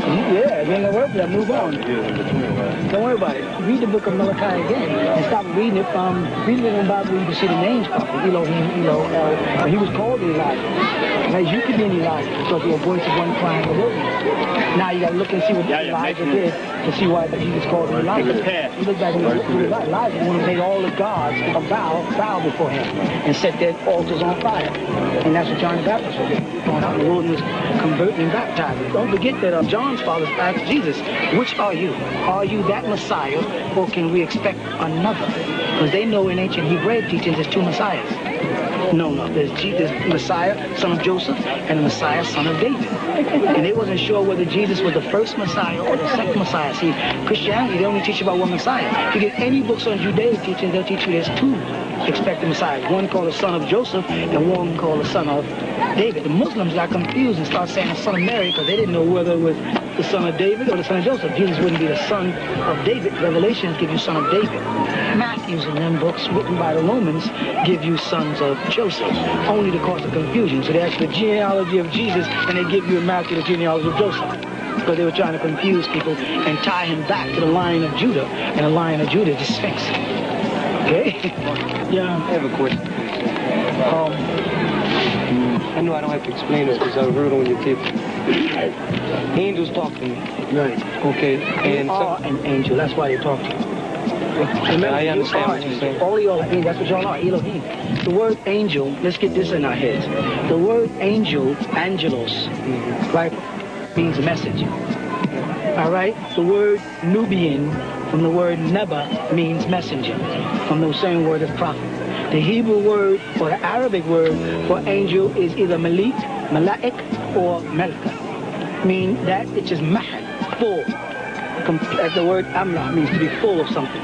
Yeah, then the word for that, move on. Don't worry about it. Read the book of Malachi again and stop reading it. Read it in the Bible where you can see the names properly. Elohim, El. He was called Elijah. Now you could be an Elijah because your voice is one crying in the wilderness. Now you got to look and see what Elijah did to see why he was called Elijah. You look back and look at Elijah, when he made all the gods bow before him and set their altars on fire. And that's what John the Baptist was doing. Going out in the wilderness, converting and baptizing. Don't forget that John's fathers asked Jesus, which are you? Are you that Messiah, or can we expect another? Because they know in ancient Hebraic teachings there's two Messiahs. No, there's Messiah, son of Joseph, and the Messiah, son of David. And they wasn't sure whether Jesus was the first Messiah or the second Messiah. See, Christianity, they only teach about one Messiah. If you get any books on Judaic teaching, they'll teach you there's two expected Messiahs. One called the son of Joseph, and one called the son of David. The Muslims got confused and started saying the son of Mary because they didn't know whether it was the son of David or the son of Joseph. Jesus wouldn't be the son of David. Revelations give you son of David. Matthew's and them books written by the Romans give you sons of Joseph, only to cause the confusion. So they ask the genealogy of Jesus, and they give you in Matthew the genealogy of Joseph, because they were trying to confuse people and tie him back to the Lion of Judah, and the Lion of Judah is the Sphinx. Okay? Yeah. I have a question. I know I don't have to explain this because I heard on your tape. Angels talk to me. Right. Okay. And you are an angel. That's why they talk to you. Remember, I understand what you're saying. All y'all, that's what y'all are, Elohim. The word angel, let's get this in our heads. The word angel, angelos, right, means messenger. All right? The word Nubian, from the word Neba, means messenger, from the same word as prophet. The Hebrew word, or the Arabic word for angel is either Malik, Mala'ik, or Melka. Mean that which is mahal, full. As the word Amla means to be full of something.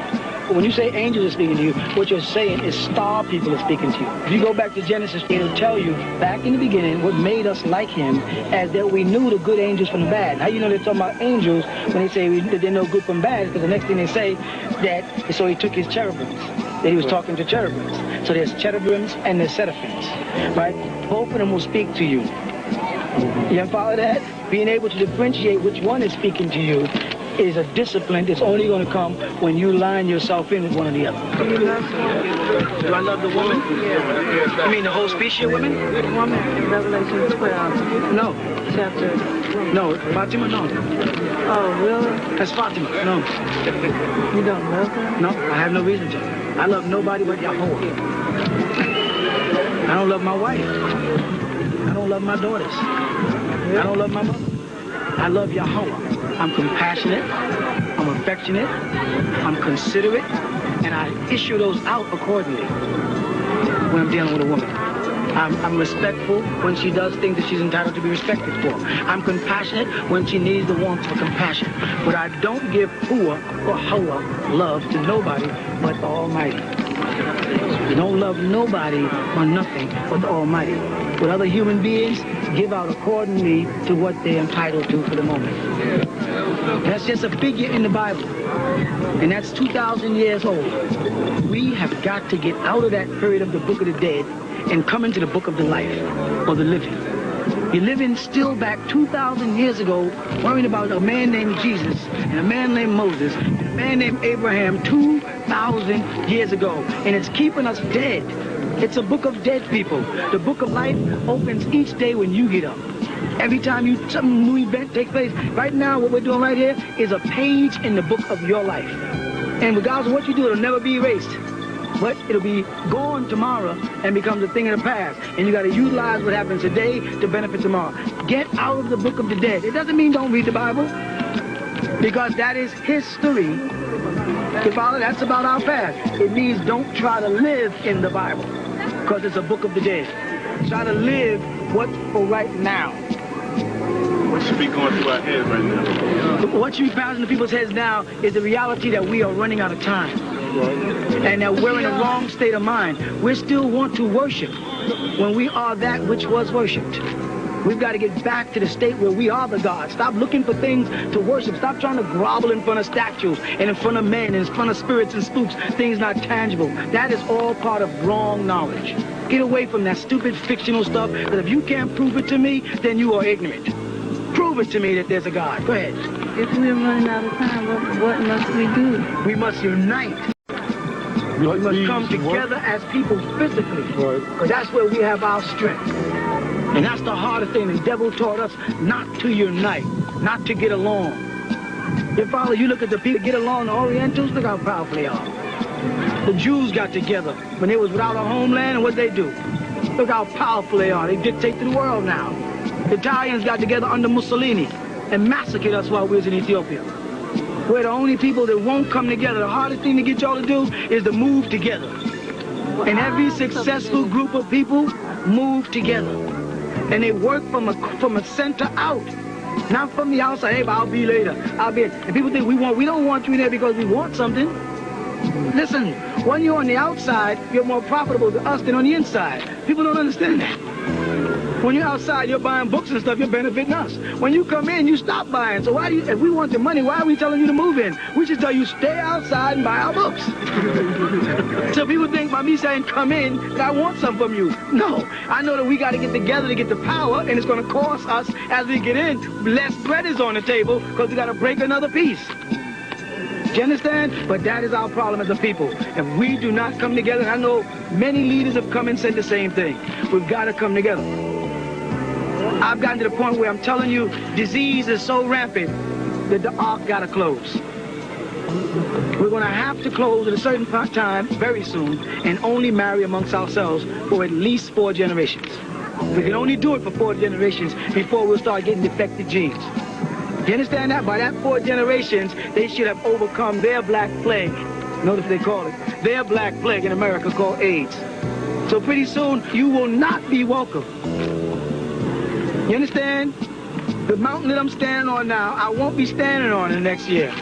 When you say angels are speaking to you, what you're saying is star people are speaking to you. If you go back to Genesis, it'll tell you back in the beginning what made us like him, as that we knew the good angels from the bad. How you know they're talking about angels when they say that they know good from bad? Because the next thing they say that, so he took his cherubims, that he was talking to cherubims. So there's cherubims and there's seraphims, right? Both of them will speak to you. You follow that? Being able to differentiate which one is speaking to you is a discipline that's only going to come when you line yourself in with one or the other. Do you love women? Do I love the woman? Yeah. You mean the whole species of women? The woman in Revelation 12. No. Chapter. No. Fatima, no. Oh, really? That's Fatima, no. You don't love her? No, I have no reason to. I love nobody but Yahweh. I don't love my wife. I don't love my daughters. I don't love my mother. I love Yahweh. I'm compassionate, I'm affectionate, I'm considerate, and I issue those out accordingly when I'm dealing with a woman. I'm respectful when she does things that she's entitled to be respected for. I'm compassionate when she needs the warmth of compassion. But I don't give Hua or Hawa love to nobody but the Almighty. You don't love nobody or nothing but the Almighty. With other human beings, give out accordingly to what they're entitled to for the moment. That's just a figure in the Bible, and that's 2,000 years old. We have got to get out of that period of the book of the dead and come into the book of the life, or the living. You're living still back 2,000 years ago, worrying about a man named Jesus, and a man named Moses, and a man named Abraham 2,000 years ago, and it's keeping us dead. It's a book of dead people. The book of life opens each day when you get up. Every time some new event takes place. Right now, what we're doing right here is a page in the book of your life. And regardless of what you do, it'll never be erased. But it'll be gone tomorrow and becomes a thing of the past. And you got to utilize what happens today to benefit tomorrow. Get out of the book of the dead. It doesn't mean don't read the Bible, because that is history. You follow? That's about our past. It means don't try to live in the Bible, because it's a book of the dead. Try to live what's for right now. What should be going through our heads right now? What should be passing to people's heads now is the reality that we are running out of time. And that we're in a wrong state of mind. We still want to worship when we are that which was worshipped. We've got to get back to the state where we are the God. Stop looking for things to worship. Stop trying to grovel in front of statues and in front of men and in front of spirits and spooks, things not tangible. That is all part of wrong knowledge. Get away from that stupid fictional stuff, that if you can't prove it to me, then you are ignorant. Prove Prove it to me that there's a God. Go ahead. If we're running out of time, what must we do? We must unite. We must come together as people physically. Because that's where we have our strength. And that's the hardest thing. The devil taught us not to unite, not to get along. Your father, you look at the people get along, the Orientals, look how powerful they are. The Jews got together when they was without a homeland, and what they do? Look how powerful they are. They dictate to the world now. The Italians got together under Mussolini and massacred us while we was in Ethiopia. We're the only people that won't come together. The hardest thing to get y'all to do is to move together. And every successful group of people move together. And they work from a center out. Not from the outside. Hey, but I'll be later. I'll be. And people think we don't want you there because we want something. Listen, when you're on the outside, you're more profitable to us than on the inside. People don't understand that. When you're outside, you're buying books and stuff, you're benefiting us. When you come in, you stop buying. So why do you, if we want the money, why are we telling you to move in? We should tell you stay outside and buy our books. So people think by me saying come in, that I want something from you. No, I know that we got to get together to get the power, and it's going to cost us as we get in. Less bread is on the table because we got to break another piece. Do you understand? But that is our problem as a people. If we do not come together, and I know many leaders have come and said the same thing, we've got to come together. I've gotten to the point where I'm telling you, disease is so rampant that the ark got to close. We're going to have to close at a certain time, very soon, and only marry amongst ourselves for at least 4 generations. We can only do it for 4 generations before we'll start getting defective genes. You understand that? By that 4 generations, they should have overcome their black plague. Notice they call it. Their black plague in America called AIDS. So pretty soon, you will not be welcome. You understand? The mountain that I'm standing on now, I won't be standing on in the next year.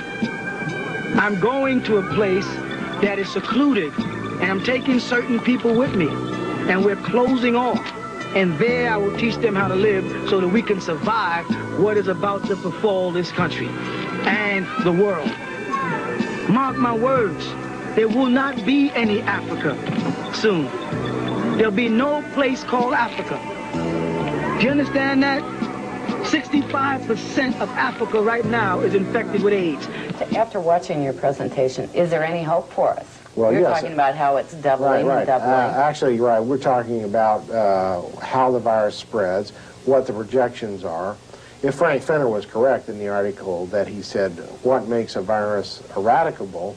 I'm going to a place that is secluded, and I'm taking certain people with me, and we're closing off. And there I will teach them how to live so that we can survive what is about to befall this country and the world. Mark my words, there will not be any Africa soon. There'll be no place called Africa. Do you understand that? 65% of Africa right now is infected with AIDS. After watching your presentation, is there any hope for us? Well, You're yes. talking about how it's doubling and doubling. Actually, right. We're talking about how the virus spreads, what the projections are. If Frank Fenner was correct in the article that he said what makes a virus eradicable,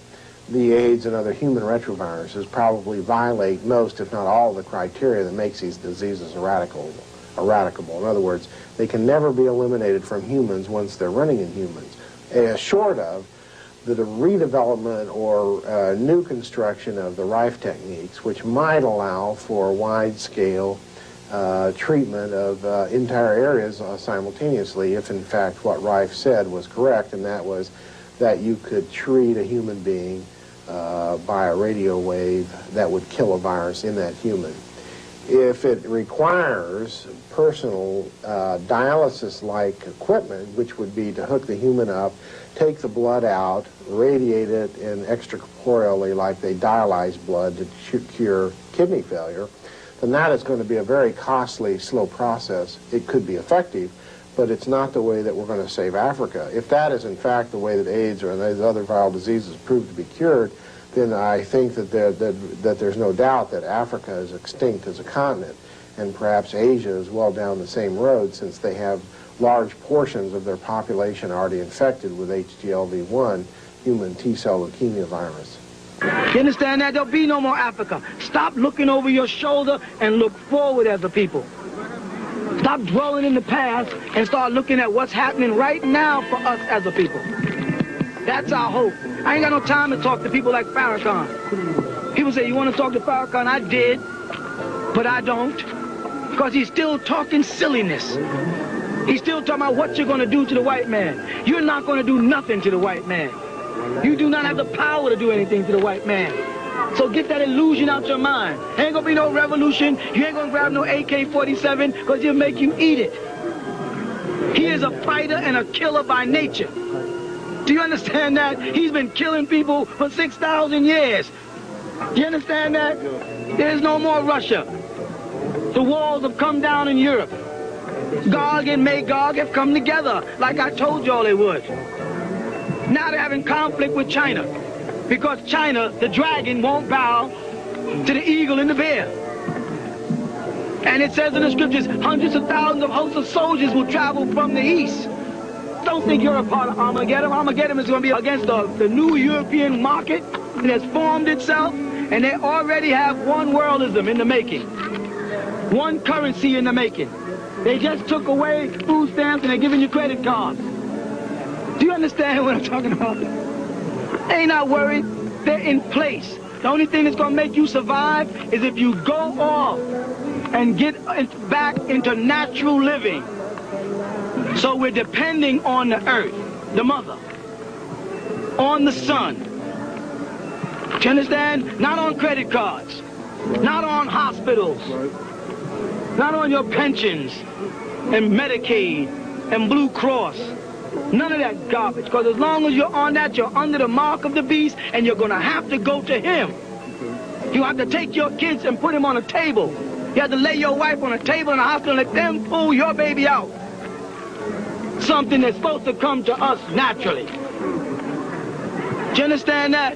the AIDS and other human retroviruses probably violate most, if not all, of the criteria that makes these diseases eradicable. In other words, they can never be eliminated from humans once they're running in humans, short of the redevelopment or new construction of the Rife techniques, which might allow for wide-scale treatment of entire areas simultaneously, if in fact what Rife said was correct, and that was that you could treat a human being by a radio wave that would kill a virus in that human. If it requires personal dialysis-like equipment, which would be to hook the human up, take the blood out, radiate it in extracorporeally like they dialyze blood to cure kidney failure, then that is going to be a very costly, slow process. It could be effective, but it's not the way that we're going to save Africa. If that is in fact the way that AIDS or these other viral diseases prove to be cured, then I think that there's no doubt that Africa is extinct as a continent, and perhaps Asia is well down the same road, since they have large portions of their population already infected with HTLV1, human T-cell leukemia virus. You understand that? There'll be no more Africa. Stop looking over your shoulder and look forward as a people. Stop dwelling in the past and start looking at what's happening right now for us as a people. That's our hope. I ain't got no time to talk to people like Farrakhan. People say, you want to talk to Farrakhan? I did, but I don't, because he's still talking silliness. He's still talking about what you're going to do to the white man. You're not going to do nothing to the white man. You do not have the power to do anything to the white man. So get that illusion out your mind. Ain't going to be no revolution. You ain't going to grab no AK-47 because he'll make you eat it. He is a fighter and a killer by nature. Do you understand that? He's been killing people for 6,000 years. Do you understand that? There's no more Russia. The walls have come down in Europe. Gog and Magog have come together, like I told y'all they would. Now they're having conflict with China, because China, the dragon, won't bow to the eagle and the bear. And it says in the scriptures, hundreds of thousands of hosts of soldiers will travel from the east. Don't think you're a part of Armageddon. Armageddon is going to be against the new European market that has formed itself, and they already have one worldism in the making, one currency in the making. They just took away food stamps and they're giving you credit cards. Do you understand what I'm talking about? They ain't not worried. They're in place. The only thing that's going to make you survive is if you go off and get back into natural living. So we're depending on the earth, the mother, on the sun. Do you understand? Not on credit cards, not on hospitals, not on your pensions and Medicaid and Blue Cross. None of that garbage, because as long as you're on that, you're under the mark of the beast, and you're going to have to go to him. You have to take your kids and put them on a table. You have to lay your wife on a table in the hospital and let them pull your baby out. Something that's supposed to come to us naturally. Do you understand that?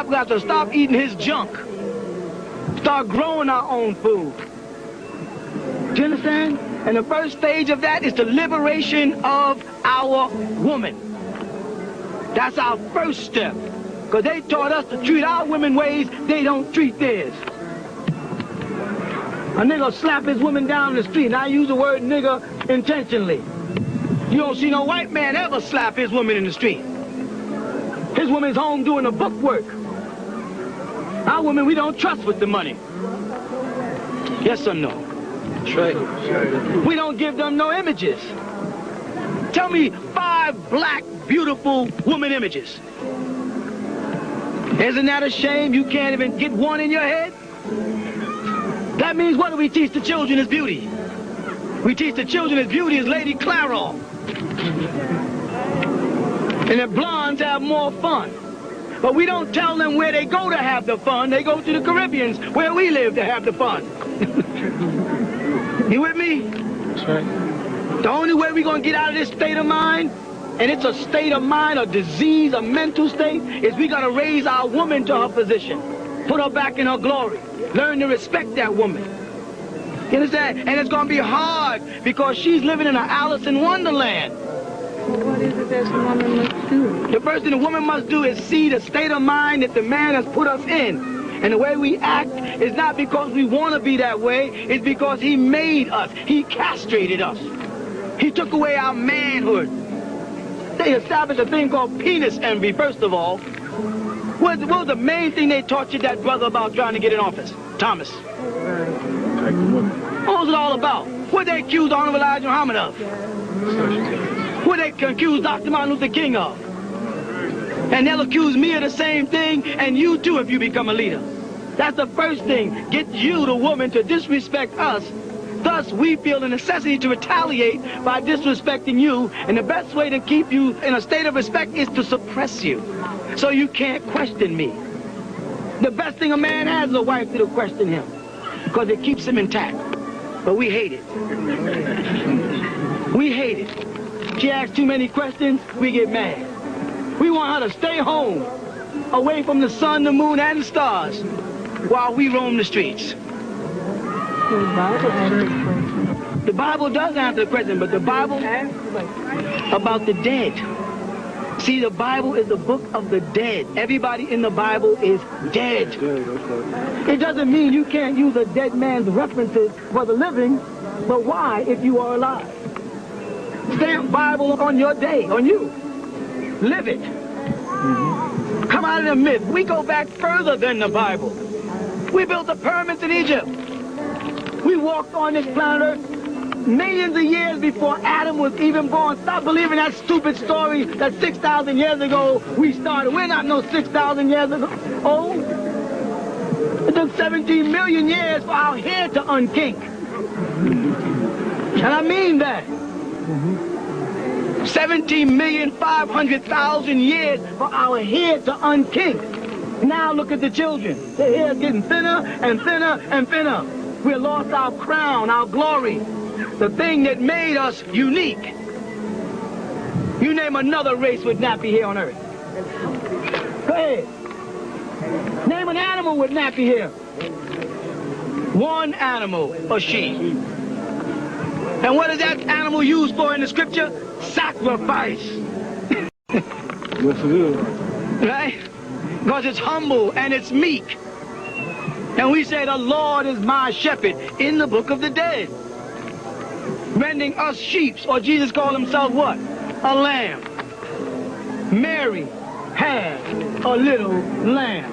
We have to stop eating his junk. Start growing our own food. Do you understand? And the first stage of that is the liberation of our woman. That's our first step. Because they taught us to treat our women ways they don't treat theirs. A nigga slap his woman down the street, and I use the word nigga intentionally. You don't see no white man ever slap his woman in the street. His woman's home doing the book work. Our women we don't trust with the money. Yes or no? That's right. We don't give them no images. Tell me 5 black, beautiful woman images. Isn't that a shame you can't even get one in your head? That means what do we teach the children is beauty? We teach the children as beauty is Lady Clairol. And the blondes have more fun. But we don't tell them where they go to have the fun. They go to the Caribbeans, where we live, to have the fun. You with me? That's right. The only way we're going to get out of this state of mind, and it's a state of mind, a disease, a mental state, is we got to raise our woman to her position. Put her back in her glory. Learn to respect that woman. You understand? And it's going to be hard because she's living in an Alice in Wonderland. What is it that the woman must do? The first thing the woman must do is see the state of mind that the man has put us in. And the way we act is not because we want to be that way. It's because he made us. He castrated us. He took away our manhood. They established a thing called penis envy, first of all. What was the main thing they taught you, that brother, about trying to get in office? Thomas. What was it all about? What they accused Honorable Elijah Muhammad of? What they accused Dr. Martin Luther King of? And they'll accuse me of the same thing, and you too if you become a leader. That's the first thing. Get you, the woman, to disrespect us. Thus, we feel the necessity to retaliate by disrespecting you. And the best way to keep you in a state of respect is to suppress you, so you can't question me. The best thing a man has is a wife that'll question him, because it keeps him intact. But we hate it. We hate it. She asks too many questions, we get mad. We want her to stay home, away from the sun, the moon, and the stars, while we roam the streets. The Bible does answer the question, but the Bible about the dead. See, the Bible is the book of the dead. Everybody in the Bible is dead. It doesn't mean you can't use a dead man's references for the living, but why if you are alive? Stamp Bible on your day, on you. Live it. Come out of the myth. We go back further than the Bible. We built the pyramids in Egypt. We walked on this planet Earth millions of years before Adam was even born. Stop believing that stupid story that 6,000 years ago we started. We're not no 6,000 years ago old. It took 17 million years for our hair to unkink. And I mean that. 17,500,000 years for our hair to unkink. Now look at the children. Their hair is getting thinner and thinner and thinner. We lost our crown, our glory. The thing that made us unique. You name another race with nappy hair on earth. Go ahead. Name an animal with nappy hair. One animal, a sheep. And what is that animal used for in the scripture? Sacrifice. Right? Because it's humble and it's meek. And we say the Lord is my shepherd in the book of the dead. Rendering us sheep, or Jesus called himself what? A lamb. Mary had a little lamb.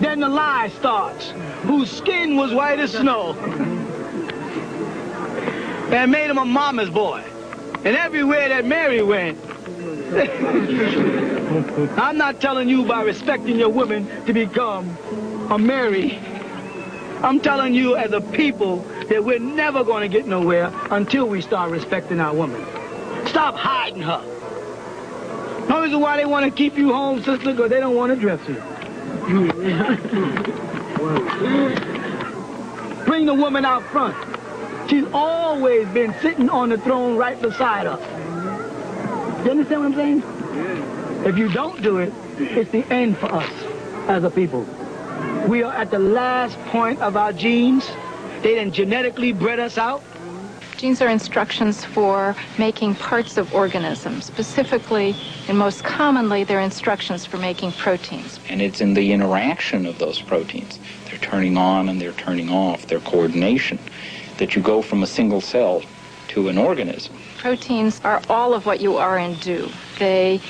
Then the lie starts, whose skin was white as snow. And made him a mama's boy. And everywhere that Mary went, I'm not telling you by respecting your women to become a Mary. I'm telling you as a people that we're never going to get nowhere until we start respecting our women. Stop hiding her. The reason why they want to keep you home, sister, because they don't want to dress you. Bring the woman out front. She's always been sitting on the throne right beside us. You understand what I'm saying? If you don't do it, it's the end for us as a people. We are at the last point of our genes. They done genetically bred us out. Genes are instructions for making parts of organisms. Specifically, and most commonly, they're instructions for making proteins. And it's in the interaction of those proteins. They're turning on and they're turning off, their coordination, that you go from a single cell to an organism. Proteins are all of what you are and do. They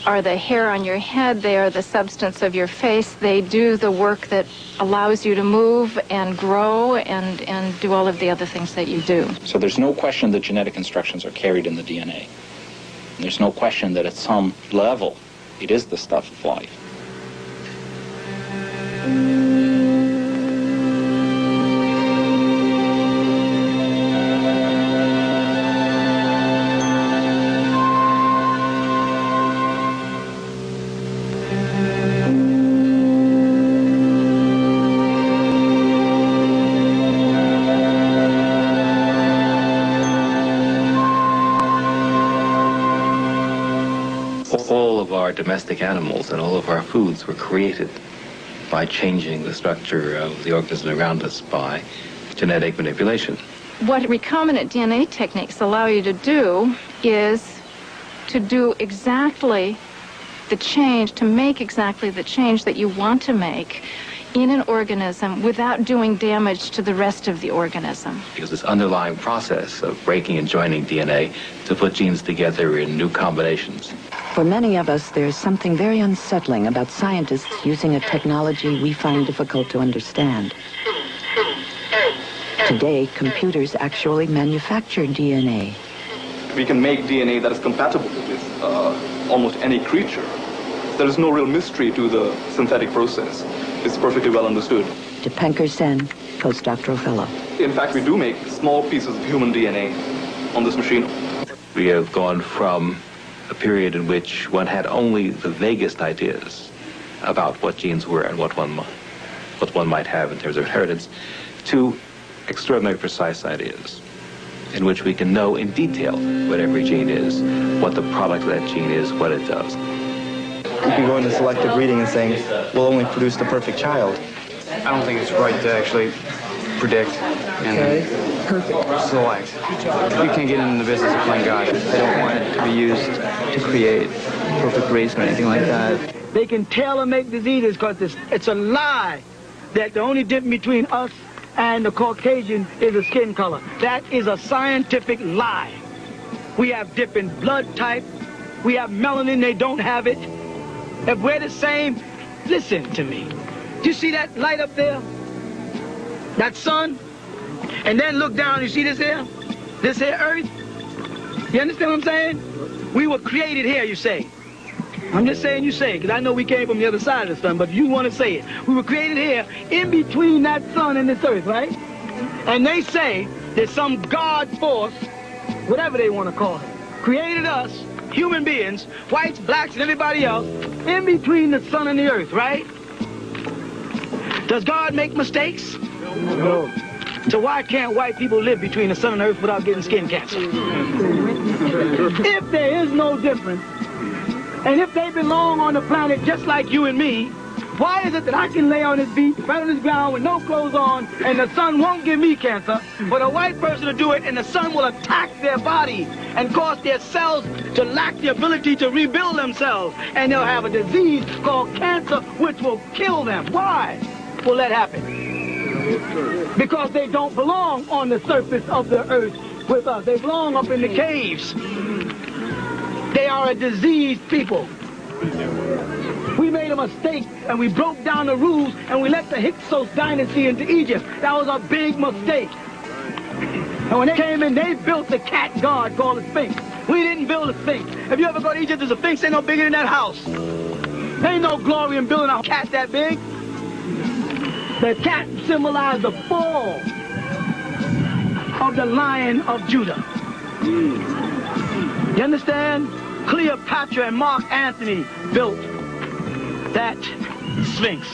are the hair on your head, they are the substance of your face, they do the work that allows you to move and grow and do all of the other things that you do. So there's no question that genetic instructions are carried in the DNA. And there's no question that at some level it is the stuff of life. Domestic animals and all of our foods were created by changing the structure of the organism around us by genetic manipulation. What recombinant DNA techniques allow you to do is to do exactly the change, to make exactly the change that you want to make in an organism without doing damage to the rest of the organism. Because this underlying process of breaking and joining DNA to put genes together in new combinations. For many of us, there's something very unsettling about scientists using a technology we find difficult to understand. Today, computers actually manufacture DNA. We can make DNA that is compatible with almost any creature. There is no real mystery to the synthetic process. It's perfectly well understood. Dipankar Sen, postdoctoral fellow. In fact, we do make small pieces of human DNA on this machine. We have gone from a period in which one had only the vaguest ideas about what genes were and what one might have in terms of inheritance, to extraordinarily precise ideas in which we can know in detail what every gene is, what the product of that gene is, what it does. You can go into selective breeding and saying, we'll only produce the perfect child. I don't think it's right to actually predict and select. You can't get into the business of playing God. They don't want it to be used to create a perfect race or anything like that. They can tailor make diseases because it's a lie that the only difference between us and the Caucasian is the skin color. That is a scientific lie. We have different blood type. We have melanin, they don't have it. If we're the same, listen to me. Do you see that light up there? That sun? And then look down, you see this here? This here earth? You understand what I'm saying? We were created here, you say. I'm just saying you say, because I know we came from the other side of the sun, but you want to say it. We were created here in between that sun and this earth, right? And they say that some God force, whatever they want to call it, created us, human beings, whites, blacks, and everybody else, in between the sun and the earth, right? Does God make mistakes? No. So why can't white people live between the sun and earth without getting skin cancer? If there is no difference, and if they belong on the planet just like you and me, why is it that I can lay on this beach, right on this ground with no clothes on, and the sun won't give me cancer, but a white person will do it and the sun will attack their body and cause their cells to lack the ability to rebuild themselves, and they'll have a disease called cancer which will kill them? Why will that happen? Because they don't belong on the surface of the earth with us. They belong up in the caves. They are a diseased people. We made a mistake and we broke down the rules and we let the Hyksos dynasty into Egypt. That was a big mistake. And when they came in, they built the cat god called the Sphinx. We didn't build a Sphinx. If you ever go to Egypt, there's a Sphinx ain't no bigger than that house. There ain't no glory in building a cat that big. The cat symbolized the fall of the Lion of Judah. You understand? Cleopatra and Mark Antony built that Sphinx.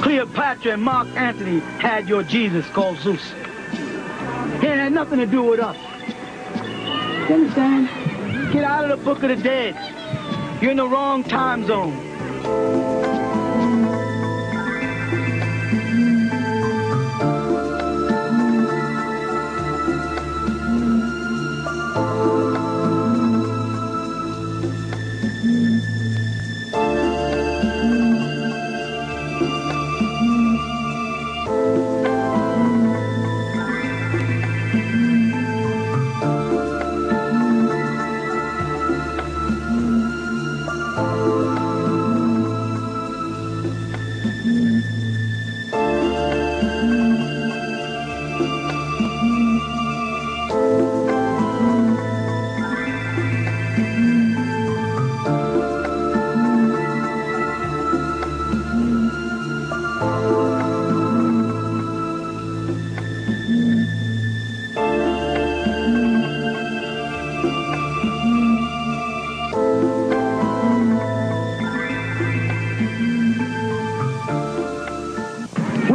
Cleopatra and Mark Antony had your Jesus called Zeus. It had nothing to do with us. You understand? Get out of the book of the dead. You're in the wrong time zone.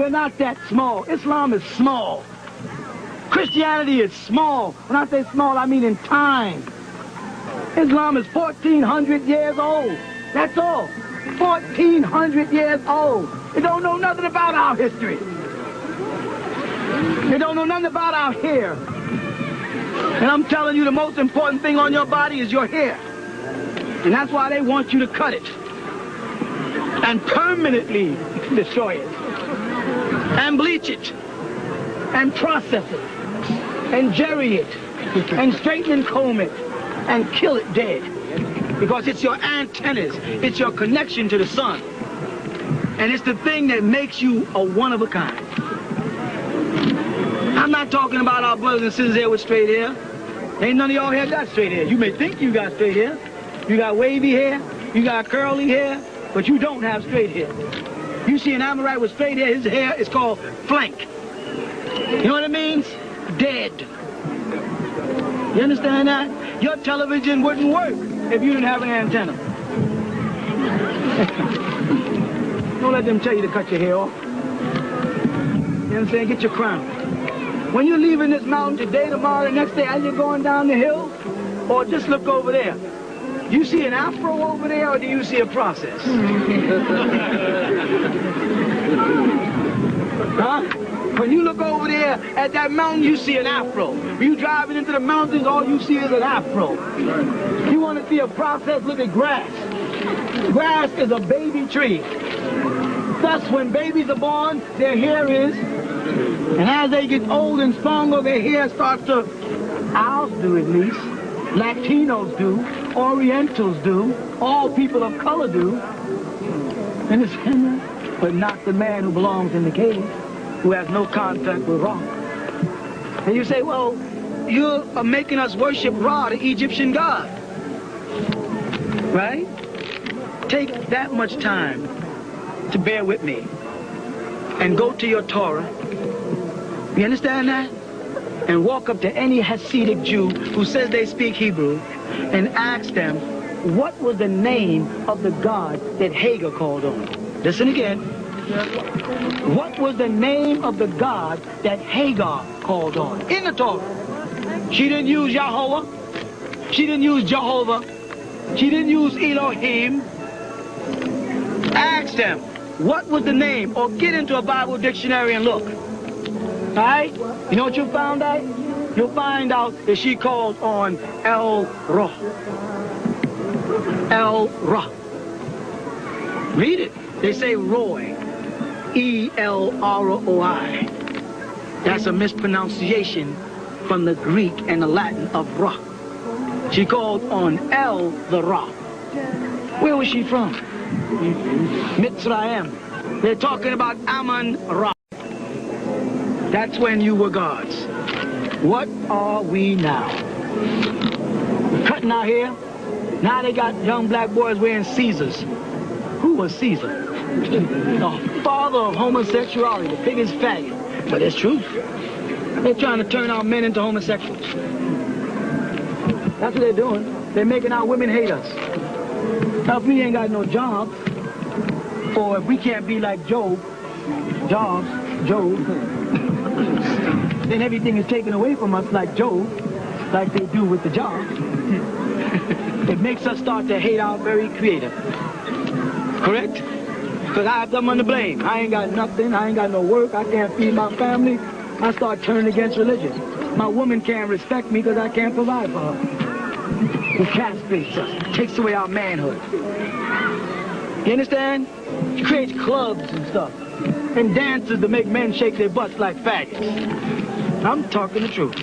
Not that small. Islam is small. Christianity is small. When I say small, I mean in time. Islam is 1,400 years old. That's all. 1,400 years old. They don't know nothing about our history. They don't know nothing about our hair. And I'm telling you, the most important thing on your body is your hair. And that's why they want you to cut it and permanently destroy it, and bleach it, and process it, and jerry it, and straighten and comb it, and kill it dead. Because it's your antennas, it's your connection to the sun. And it's the thing that makes you a one of a kind. I'm not talking about our brothers and sisters here with straight hair. Ain't none of y'all here got straight hair. You may think you got straight hair. You got wavy hair, you got curly hair, but you don't have straight hair. You see an Amorite with straight hair, his hair is called flank. You know what it means? Dead. You understand that? Your television wouldn't work if you didn't have an antenna. Don't let them tell you to cut your hair off. You know what I'm saying? Get your crown. When you're leaving this mountain today, tomorrow, the next day, as you're going down the hill, or just look over there. Do you see an afro over there, or do you see a process? Huh? When you look over there at that mountain, you see an afro. When you driving into the mountains, all you see is an afro. You want to see a process, look at grass. Grass is a baby tree. Thus, when babies are born, their hair is, and as they get old and stronger, their hair starts to, ours do at least, Latinos do, Orientals do, all people of color do, understand that? But not the man who belongs in the cave, who has no contact with Ra. And you say, well, you're making us worship Ra, the Egyptian god. Right? Take that much time to bear with me and go to your Torah. You understand that? And walk up to any Hasidic Jew who says they speak Hebrew and ask them, what was the name of the God that Hagar called on? Listen again. What was the name of the God that Hagar called on in the Torah? She didn't use Yahweh. She didn't use Jehovah. She didn't use Elohim. Ask them, what was the name? Or get into a Bible dictionary and look. All right? You know what you found out? You'll find out that she called on El-Ra. El-Ra. Read it. They say Roy. E-L-R-O-I. That's a mispronunciation from the Greek and the Latin of Ra. She called on El-the-Ra. Where was she from? Mitzrayim. They're talking about Ammon-Ra. That's when you were gods. What are we now? We're cutting our hair. Now they got young black boys wearing Caesars. Who was Caesar? The father of homosexuality, the biggest faggot. But it's true. They're trying to turn our men into homosexuals. That's what they're doing. They're making our women hate us. Now, if we ain't got no jobs, or if we can't be like Job, then everything is taken away from us like Job, like they do with the job. It makes us start to hate our very creator. Correct? Because I have them to blame. I ain't got nothing. I ain't got no work. I can't feed my family. I start turning against religion. My woman can't respect me because I can't provide for her. It castrates us. Takes away our manhood. You understand? It creates clubs and stuff. And dances to make men shake their butts like faggots. I'm talking the truth.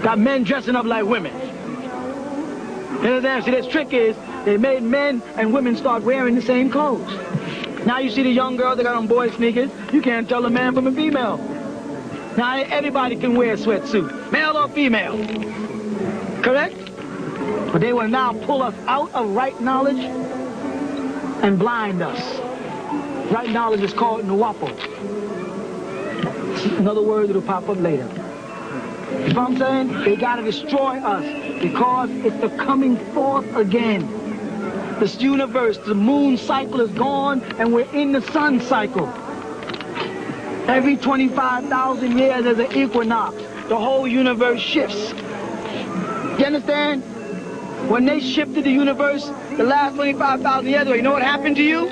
Got men dressing up like women. You understand? See, this trick is they made men and women start wearing the same clothes. Now you see the young girls that got on boy sneakers, you can't tell a man from a female. Now everybody can wear a sweatsuit, male or female. Correct? But they will now pull us out of right knowledge and blind us. Right knowledge is called Nuwaupu. Another word that'll pop up later. You know what I'm saying? They gotta destroy us because it's the coming forth again. This universe, the moon cycle is gone and we're in the sun cycle. Every 25,000 years there's an equinox. The whole universe shifts. You understand? When they shifted the universe, the last 25,000 years ago, you know what happened to you?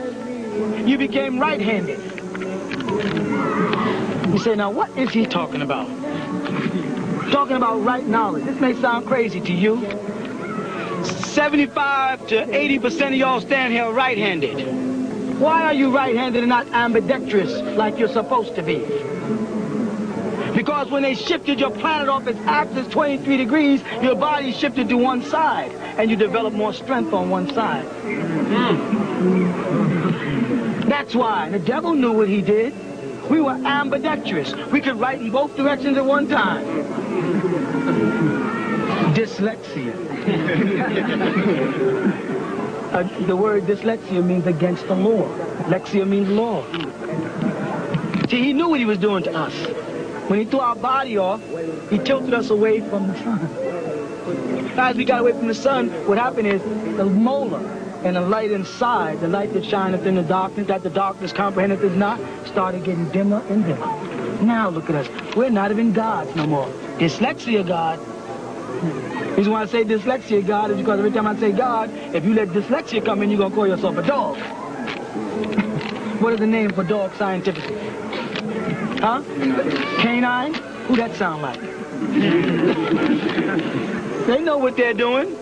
You became right-handed. You say, now what is he talking about? Talking about right knowledge. This may sound crazy to you. 75 to 80% of y'all stand here right-handed. Why are you right-handed and not ambidextrous like you're supposed to be? Because when they shifted your planet off its axis 23 degrees, your body shifted to one side, and you develop more strength on one side. That's why. The devil knew what he did. We were ambidextrous. We could write in both directions at one time. Dyslexia. The word dyslexia means against the law. Lexia means law. See, he knew what he was doing to us. When he threw our body off, he tilted us away from the sun. As we got away from the sun, what happened is the molar and the light inside, the light that shineth in the darkness, that the darkness comprehendeth is not, started getting dimmer and dimmer. Now look at us. We're not even gods no more. Dyslexia God. The reason why I say dyslexia God is because every time I say God, if you let dyslexia come in, you're going to call yourself a dog. What is the name for dog scientifically? Huh? Canine? Who that sound like? They know what they're doing.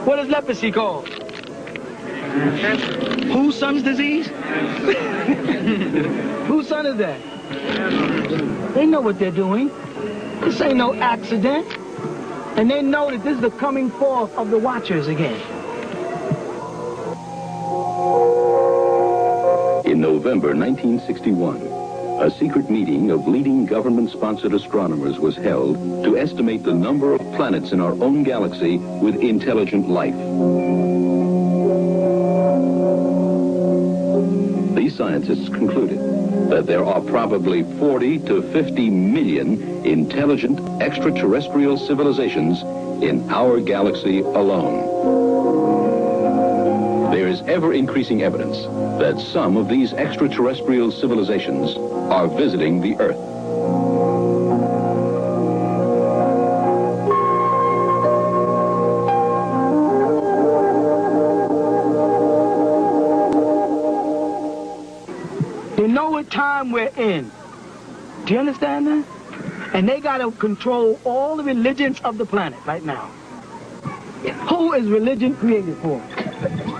What is leprosy called? Whose son's disease? Whose son is that? They know what they're doing. This ain't no accident. And they know that this is the coming forth of the Watchers again. In November 1961, a secret meeting of leading government-sponsored astronomers was held to estimate the number of planets in our own galaxy with intelligent life. These scientists concluded that there are probably 40 to 50 million intelligent extraterrestrial civilizations in our galaxy alone. There is ever-increasing evidence that some of these extraterrestrial civilizations are visiting the Earth. They know what time we're in. Do you understand that? And they got to control all the religions of the planet right now. Who is religion created for?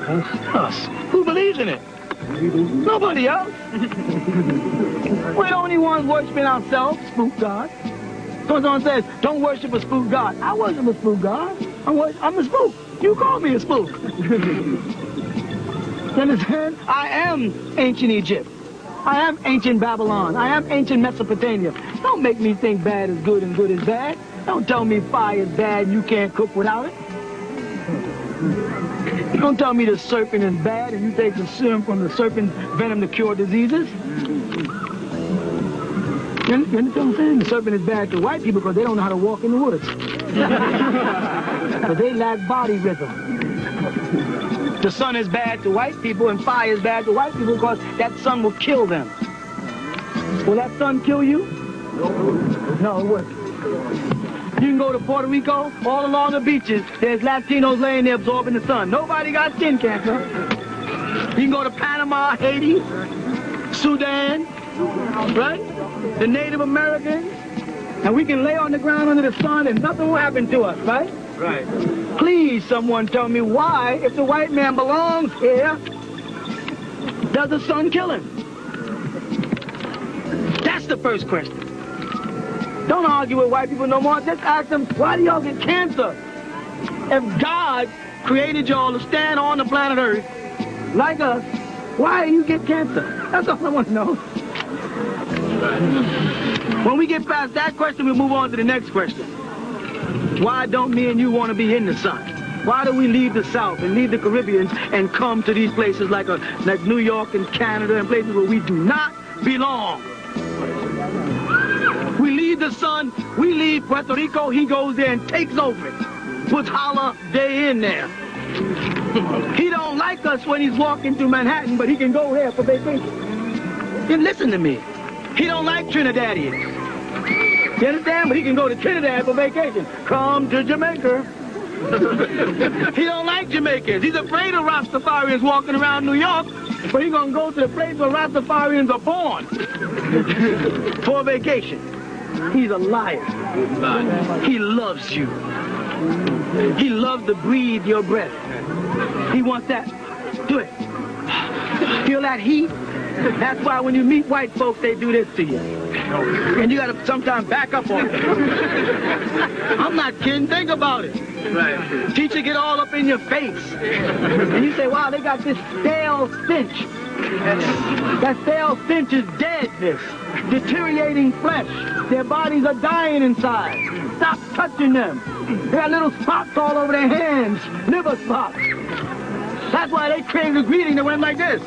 Us. Who believes in it? Nobody else. We're the only ones worshiping ourselves, spook God. So someone says, don't worship a spook God. I worship a spook God. I'm a spook. You call me a spook. You understand? I am ancient Egypt. I am ancient Babylon. I am ancient Mesopotamia. Don't make me think bad is good and good is bad. Don't tell me fire is bad and you can't cook without it. Don't tell me the serpent is bad and you take the serum from the serpent's venom to cure diseases. You understand what I'm saying? The serpent is bad to white people because they don't know how to walk in the woods. But they lack body rhythm. The sun is bad to white people and fire is bad to white people because that sun will kill them. Will that sun kill you? No, it wouldn't. You can go to Puerto Rico, all along the beaches, there's Latinos laying there absorbing the sun. Nobody got skin cancer. You can go to Panama, Haiti, Sudan, right? The Native Americans, and we can lay on the ground under the sun and nothing will happen to us, right? Right. Please, someone tell me why, if the white man belongs here, does the sun kill him? That's the first question. Don't argue with white people no more. Just ask them, why do y'all get cancer? If God created y'all to stand on the planet Earth, like us, why do you get cancer? That's all I want to know. When we get past that question, we move on to the next question. Why don't me and you want to be in the sun? Why do we leave the South and leave the Caribbean and come to these places like New York and Canada and places where we do not belong? We leave the sun, we leave Puerto Rico, he goes there and takes over it. Puts holiday in there. He don't like us when he's walking through Manhattan, but he can go there for vacation. And listen to me. He don't like Trinidadians. You understand? But he can go to Trinidad for vacation. Come to Jamaica. He don't like Jamaicans. He's afraid of Rastafarians walking around New York, but he's going to go to the place where Rastafarians are born for vacation. He's a liar. He loves you. He loves to breathe your breath. He wants that. Do it. Feel that heat? That's why when you meet white folks, they do this to you. And you got to sometimes back up on it. I'm not kidding. Think about it. Right. Teacher get all up in your face. And you say, wow, they got this stale stench. That stale stench is deadness, deteriorating flesh. Their bodies are dying inside. Stop touching them. They got little spots all over their hands, liver spots. That's why they crave the greeting that went like this.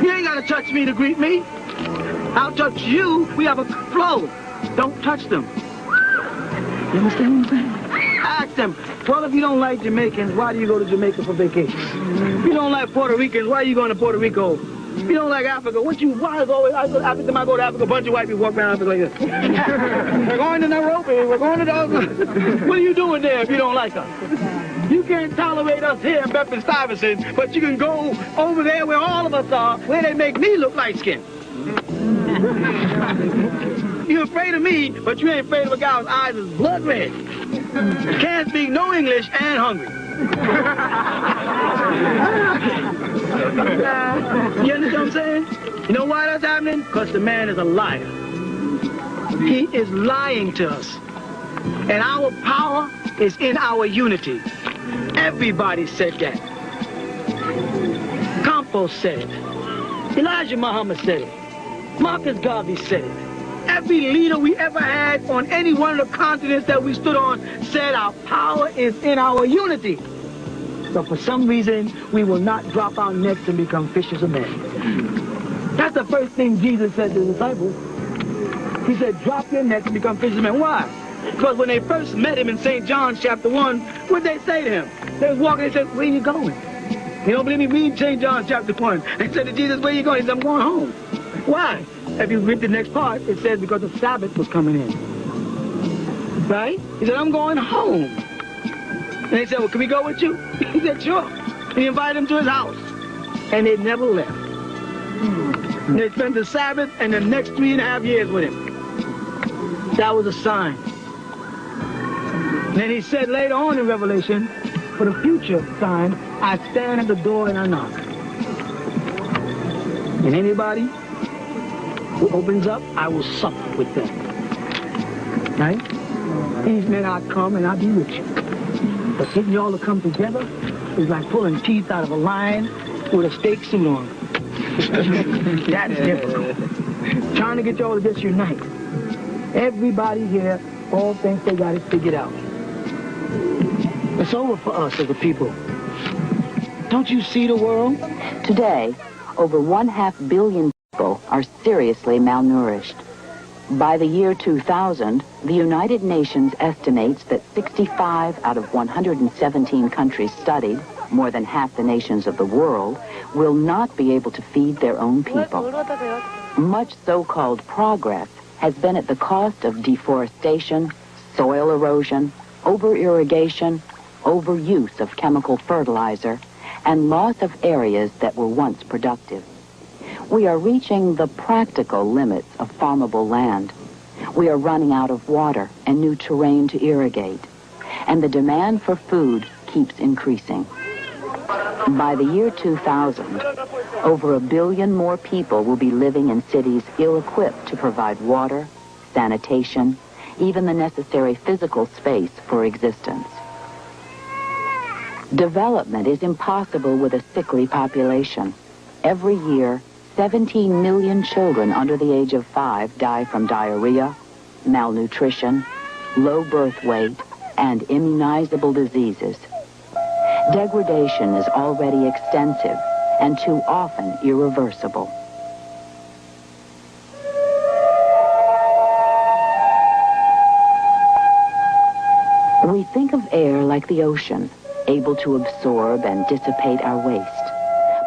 You ain't got to touch me to greet me. I'll touch you. We have a flow. Don't touch them. You understand what I'm saying? Ask them, well, if you don't like Jamaicans, why do you go to Jamaica for vacation? If you don't like Puerto Ricans, why are you going to Puerto Rico? If you don't like Africa, why is always, every time I go to Africa, a bunch of white people walk around Africa like this. We're going to Nairobi, we're going to What are you doing there if you don't like us? You can't tolerate us here in Bedford-Stuyvesant, but you can go over there where all of us are, where they make me look light-skinned. You're afraid of me, but you ain't afraid of a guy whose eyes is blood red. Can't speak no English and hungry. You understand what I'm saying? You know why that's happening? Because the man is a liar. He is lying to us. And our power is in our unity. Everybody said that. Campos said it. Elijah Muhammad said it. Marcus Garvey said it. Every leader we ever had on any one of the continents that we stood on said our power is in our unity. But for some reason, we will not drop our necks and become fishers of men. That's the first thing Jesus said to the disciples. He said, drop your nets and become fishers of men. Why? Because when they first met him in St. John chapter 1, what did they say to him? They was walking and said, where are you going? You don't believe me? Read St. John chapter 1. They said to Jesus, where you going? He said, I'm going home. Why? If you read the next part, it says because the Sabbath was coming in. Right? He said, I'm going home. And they said, well, can we go with you? He said, sure. And he invited them to his house. And they never left. They spent the Sabbath and the next 3.5 years with him. That was a sign. Then he said later on in Revelation, for the future sign, I stand at the door and I knock. And anybody who opens up, I will sup with them. Right? These men I come and I be with you. But getting y'all to come together is like pulling teeth out of a lion with a steak suit on. That is difficult. Trying to get y'all to just unite. Everybody here all thinks they got it figured out. It's over for us as a people. Don't you see the world? Today, over 1/2 billion people are seriously malnourished. By the year 2000, the United Nations estimates that 65 out of 117 countries studied, more than half the nations of the world, will not be able to feed their own people. Much so-called progress has been at the cost of deforestation, soil erosion, over-irrigation, overuse of chemical fertilizer, and loss of areas that were once productive. We are reaching the practical limits of farmable land. We are running out of water and new terrain to irrigate, and the demand for food keeps increasing. By the year 2000, over 1 billion more people will be living in cities ill-equipped to provide water, sanitation, even the necessary physical space for existence. Development is impossible with a sickly population. Every year, 17 million children under the age of 5 die from diarrhea, malnutrition, low birth weight, and immunizable diseases. Degradation is already extensive and too often irreversible. We think of air like the ocean, able to absorb and dissipate our waste.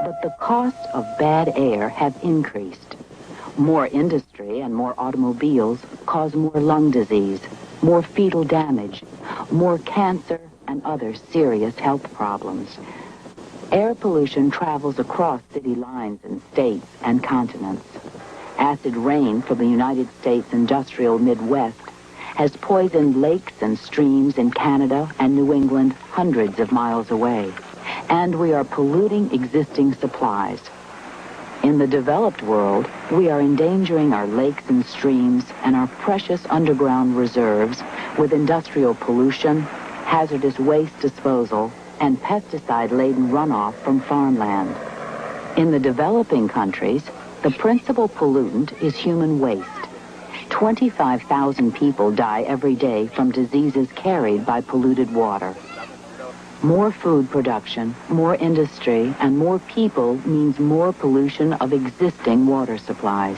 But the costs of bad air have increased. More industry and more automobiles cause more lung disease, more fetal damage, more cancer, and other serious health problems. Air pollution travels across city lines in states and continents. Acid rain from the United States industrial Midwest has poisoned lakes and streams in Canada and New England hundreds of miles away. And we are polluting existing supplies. In the developed world, we are endangering our lakes and streams and our precious underground reserves with industrial pollution, hazardous waste disposal, and pesticide-laden runoff from farmland. In the developing countries, the principal pollutant is human waste. 25,000 people die every day from diseases carried by polluted water. More food production, more industry, and more people means more pollution of existing water supplies.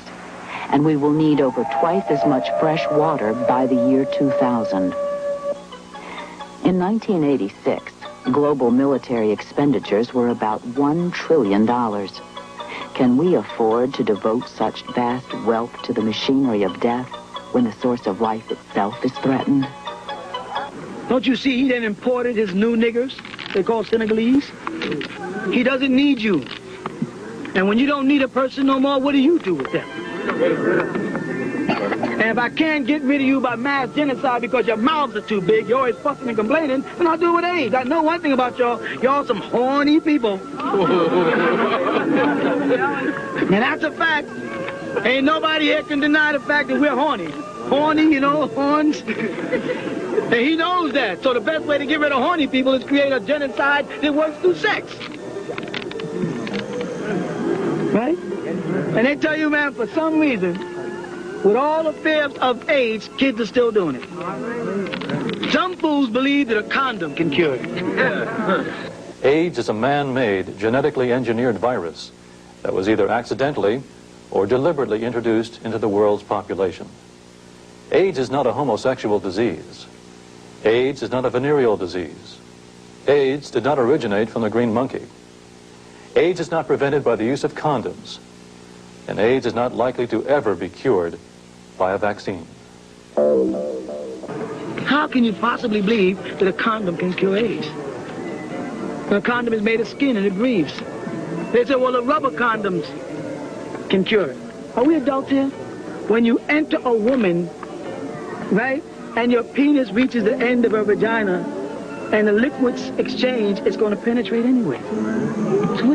And we will need over twice as much fresh water by the year 2000. In 1986, global military expenditures were about $1 trillion. Can we afford to devote such vast wealth to the machinery of death when the source of life itself is threatened? Don't you see he then imported his new niggers, they call Senegalese? He doesn't need you. And when you don't need a person no more, what do you do with them? And if I can't get rid of you by mass genocide because your mouths are too big, you're always fussing and complaining, then I'll do it with AIDS. I know one thing about y'all. Y'all some horny people. And that's a fact. Ain't nobody here can deny the fact that we're horny. Horny, you know, horns. And he knows that. So the best way to get rid of horny people is create a genocide that works through sex. Right? And they tell you, man, for some reason, with all the fears of AIDS, kids are still doing it. Some fools believe that a condom can cure it. AIDS is a man-made, genetically engineered virus that was either accidentally or deliberately introduced into the world's population. AIDS is not a homosexual disease. AIDS is not a venereal disease. AIDS did not originate from the green monkey. AIDS is not prevented by the use of condoms, and AIDS is not likely to ever be cured by a vaccine. How can you possibly believe that a condom can cure AIDS? A condom is made of skin and it breathes. They say, well, the rubber condoms can cure it. Are we adults here? When you enter a woman, right, and your penis reaches the end of her vagina, and the liquids exchange, it's going to penetrate anyway. So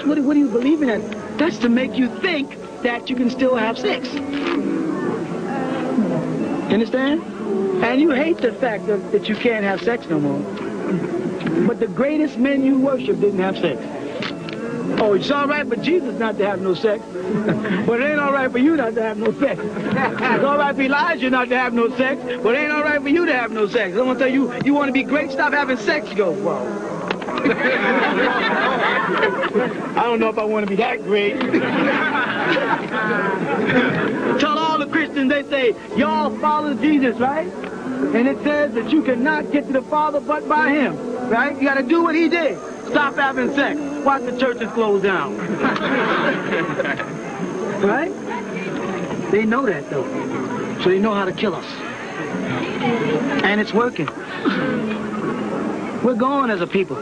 what are you believing in? That's to make you think that you can still have sex. You understand? And you hate the fact that you can't have sex no more. But the greatest men you worship didn't have sex. Oh, it's all right for Jesus not to have no sex. But it ain't all right for you not to have no sex. It's all right for Elijah not to have no sex, but it ain't all right for you to have no sex. I'm going to tell you, you want to be great, stop having sex. You go, whoa. I don't know if I want to be that great. Tell all the Christians, they say, y'all follow Jesus, right? And it says that you cannot get to the Father but by him, right? You got to do what he did. Stop having sex. Watch the churches close down. Right? They know that, though. So they know how to kill us. And it's working. We're gone as a people.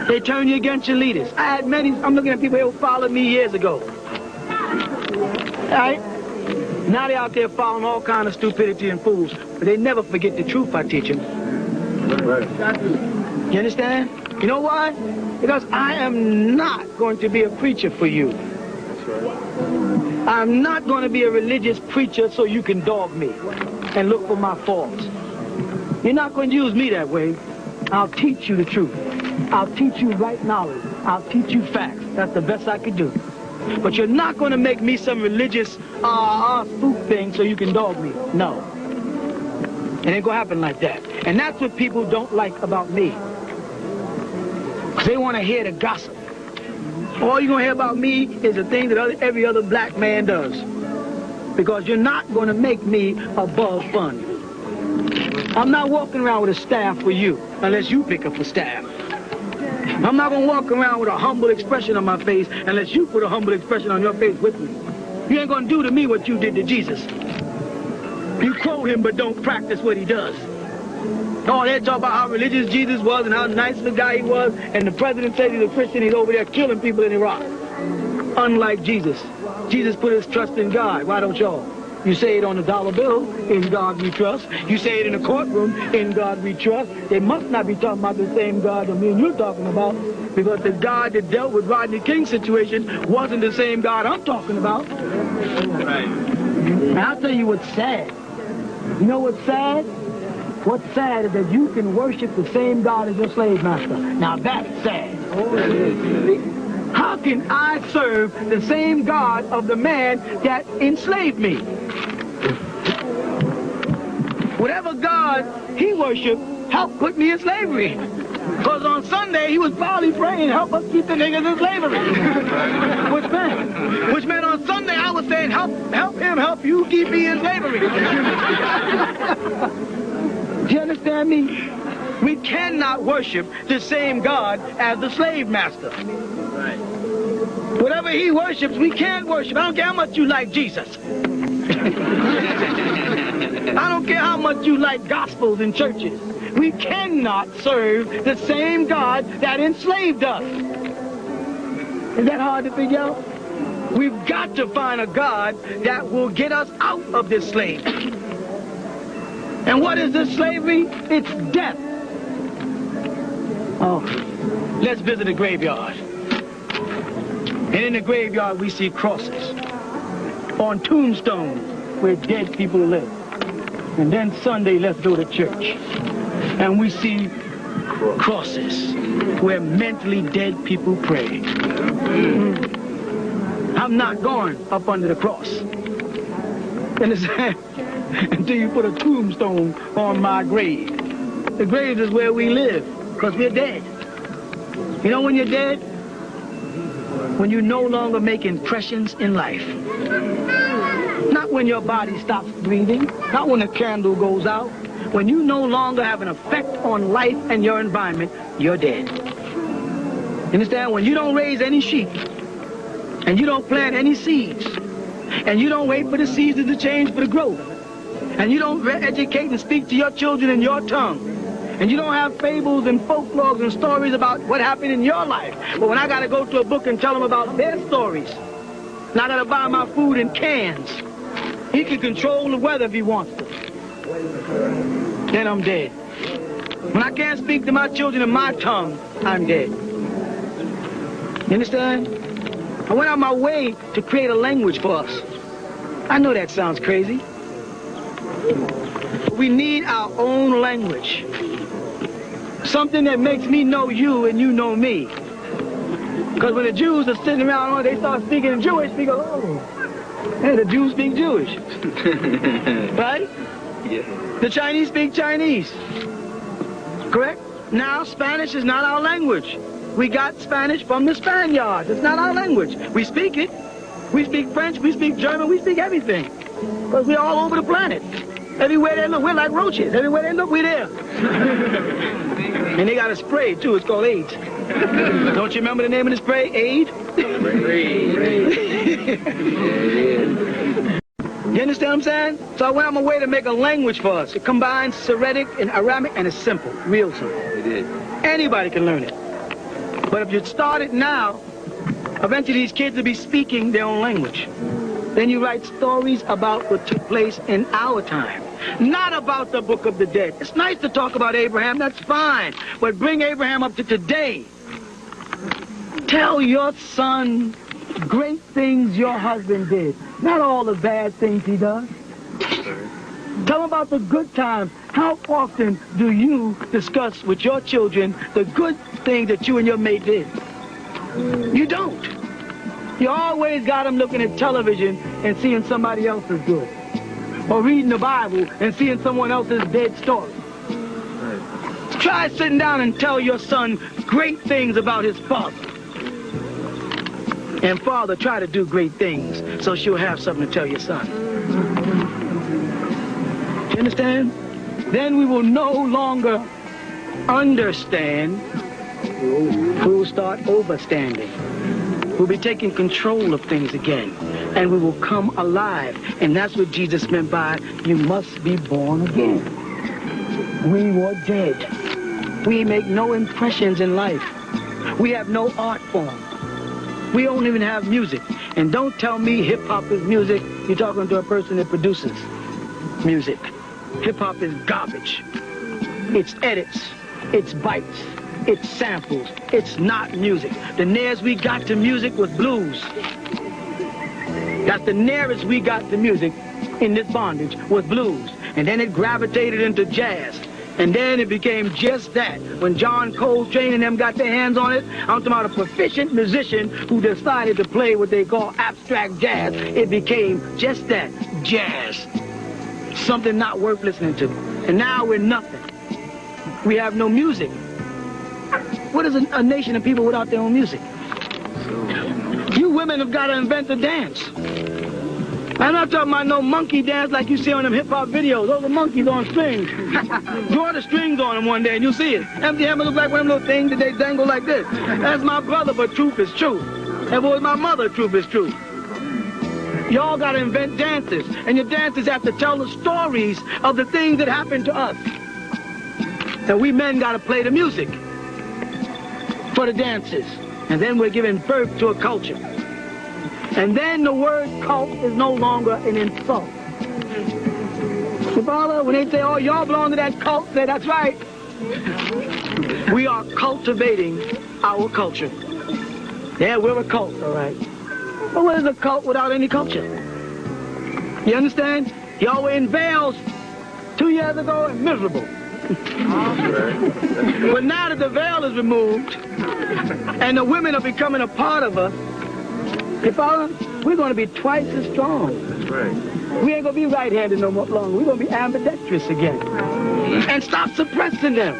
They turn you against your leaders. I had many, I'm looking at people who followed me years ago. Right? Now they're out there following all kind of stupidity and fools. But they never forget the truth I teach them. You understand? You know why? Because I am not going to be a preacher for you. I'm not going to be a religious preacher so you can dog me and look for my faults. You're not going to use me that way. I'll teach you the truth. I'll teach you right knowledge. I'll teach you facts. That's the best I could do. But you're not going to make me some religious spook thing so you can dog me. No. It ain't going to happen like that. And that's what people don't like about me. They want to hear the gossip. All you're going to hear about me is the thing that every other black man does. Because you're not going to make me above fun. I'm not walking around with a staff for you unless you pick up a staff. I'm not going to walk around with a humble expression on my face unless you put a humble expression on your face with me. You ain't going to do to me what you did to Jesus. You quote him but don't practice what he does. Oh, they talk about how religious Jesus was and how nice of a guy he was, and the president said he's a Christian, he's over there killing people in Iraq. Unlike Jesus. Jesus put his trust in God. Why don't y'all? You say it on the dollar bill, in God we trust. You say it in the courtroom, in God we trust. They must not be talking about the same God that me and you're talking about, because the God that dealt with Rodney King's situation wasn't the same God I'm talking about. Right. And I'll tell you what's sad. You know what's sad? What's sad is that you can worship the same God as your slave master. Now that's sad. How can I serve the same God of the man that enslaved me? Whatever God he worshiped helped put me in slavery. Because on Sunday he was probably praying, help us keep the niggas in slavery. Which meant on Sunday I was saying, help him, help you keep me in slavery. Do you understand me? We cannot worship the same God as the slave master. Right. Whatever he worships, we can't worship. I don't care how much you like Jesus. I don't care how much you like gospels in churches. We cannot serve the same God that enslaved us. Is that hard to figure out? We've got to find a God that will get us out of this slavery. And what is this slavery? It's death. Oh, let's visit a graveyard. And in the graveyard we see crosses on tombstones where dead people live. And then Sunday, let's go to church. And we see crosses where mentally dead people pray. I'm not going up under the cross. Understand? Until you put a tombstone on my grave. The grave is where we live, because we're dead. You know when you're dead? When you no longer make impressions in life. Not when your body stops breathing, not when the candle goes out. When you no longer have an effect on life and your environment, you're dead. understand? When you don't raise any sheep, and you don't plant any seeds, and you don't wait for the seasons to change for the growth, and you don't educate and speak to your children in your tongue, and you don't have fables and folklores and stories about what happened in your life. But when I got to go to a book and tell them about their stories, and I got to buy my food in cans, he can control the weather if he wants to. Then I'm dead. When I can't speak to my children in my tongue, I'm dead. You understand? I went out my way to create a language for us. I know that sounds crazy. We need our own language. Something that makes me know you and you know me. Because when the Jews are sitting around, they start speaking in Jewish, we go, oh, hey, the Jews speak Jewish. Right? Yeah. The Chinese speak Chinese. Correct? Now, Spanish is not our language. We got Spanish from the Spaniards. It's not our language. We speak it. We speak French, we speak German, we speak everything. Because we're all over the planet. Everywhere they look, we're like roaches. Everywhere they look, we're there. And they got a spray, too. It's called AIDS. Don't you remember the name of the spray? AIDS? You understand what I'm saying? So I went on my way to make a language for us. It combines Syriac and Aramaic, and it's simple, real simple. It is. Anybody can learn it. But if you start it now, eventually these kids will be speaking their own language. Then you write stories about what took place in our time, not about the Book of the Dead. It's nice to talk about Abraham, that's fine, but bring Abraham up to today. Tell your son great things your husband did, not all the bad things he does. Tell him about the good times. How often do you discuss with your children the good things that you and your mate did? You don't. You always got them looking at television and seeing somebody else's good. Or reading the Bible and seeing someone else's dead story. Try sitting down and tell your son great things about his father. And father, try to do great things so she'll have something to tell your son. You understand? Then we will no longer understand. We will start overstanding. We'll be taking control of things again. And we will come alive. And that's what Jesus meant by, you must be born again. We were dead. We make no impressions in life. We have no art form. We don't even have music. And don't tell me hip-hop is music. You're talking to a person that produces music. Hip-hop is garbage. It's edits. It's bites. It's samples. It's not music. The nearest we got to music was blues. That's the nearest we got to music in this bondage was blues. And then it gravitated into jazz. And then it became just that. When John Coltrane and them got their hands on it, I'm talking about a proficient musician who decided to play what they call abstract jazz. It became just that, jazz. Something not worth listening to. And now we're nothing. We have no music. What is a nation of people without their own music? You women have got to invent a dance. I'm not talking about no monkey dance like you see on them hip-hop videos. Those are monkeys on strings. Draw the strings on them one day and you'll see it. Empty Hammer looks like one of them little things that they dangle like this. That's my brother, but truth is true. That was my mother, truth is true. Y'all got to invent dances. And your dances have to tell the stories of the things that happened to us. And we men got to play the music for the dances. And then we're giving birth to a culture. And then the word cult is no longer an insult. So, Father, when they say, oh, y'all belong to that cult, say, that's right. We are cultivating our culture. Yeah, we're a cult, all right. But what is a cult without any culture? You understand? Y'all were in veils 2 years ago and miserable. But now that the veil is removed and the women are becoming a part of us, you follow? We're going to be twice as strong. That's right. We ain't going to be right-handed no more longer. We're going to be ambidextrous again. And stop suppressing them.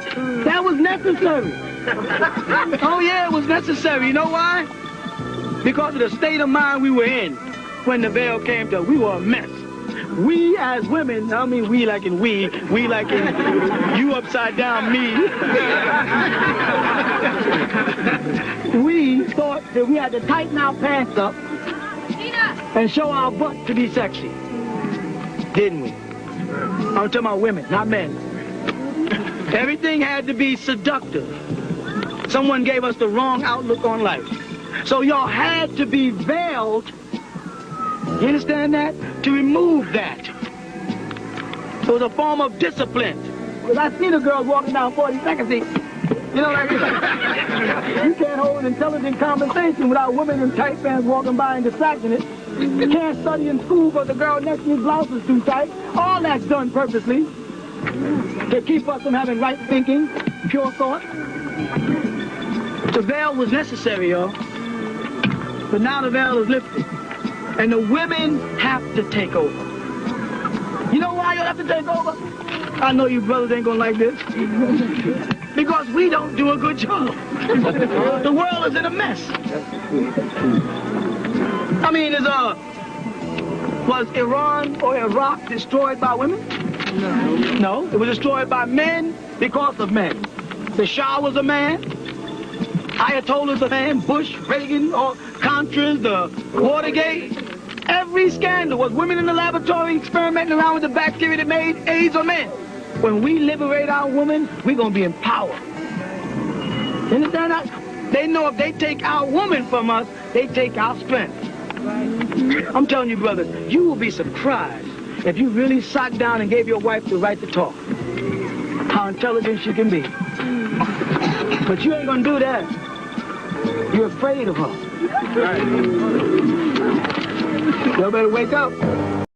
That was necessary. Oh, yeah, it was necessary. You know why? Because of the state of mind we were in when the veil came to us. We were a mess. We as women, I mean we like in we like in you upside down me. We thought that we had to tighten our pants up and show our butt to be sexy. Didn't we? I'm talking about women, not men. Everything had to be seductive. Someone gave us the wrong outlook on life. So y'all had to be veiled, you understand that? To remove that. It was a form of discipline. Because I see the girls walking down 42nd Street. You know, like, you can't hold an intelligent conversation without women in tight pants walking by and distracting it. You can't study in school because the girl next to your blouse is too tight. All that's done purposely to keep us from having right thinking, pure thought. The veil was necessary, y'all. But now the veil is lifted. And the women have to take over. You know why y'all have to take over? I know you brothers ain't gonna like this. Because we don't do a good job. The world is in a mess. I mean, was Iran or Iraq destroyed by women? No. It was destroyed by men because of men. The Shah was a man. Ayatollah's a man. Bush, Reagan, or Contras, the Watergate. Every scandal was women in the laboratory experimenting around with the bacteria that made AIDS or men. When we liberate our women, we're going to be empowered. You understand that? They know if they take our woman from us, they take our strength. I'm telling you, brothers, you will be surprised if you really sat down and gave your wife the right to talk. How intelligent she can be. But you ain't going to do that. You're afraid of her. Y'all better wake up.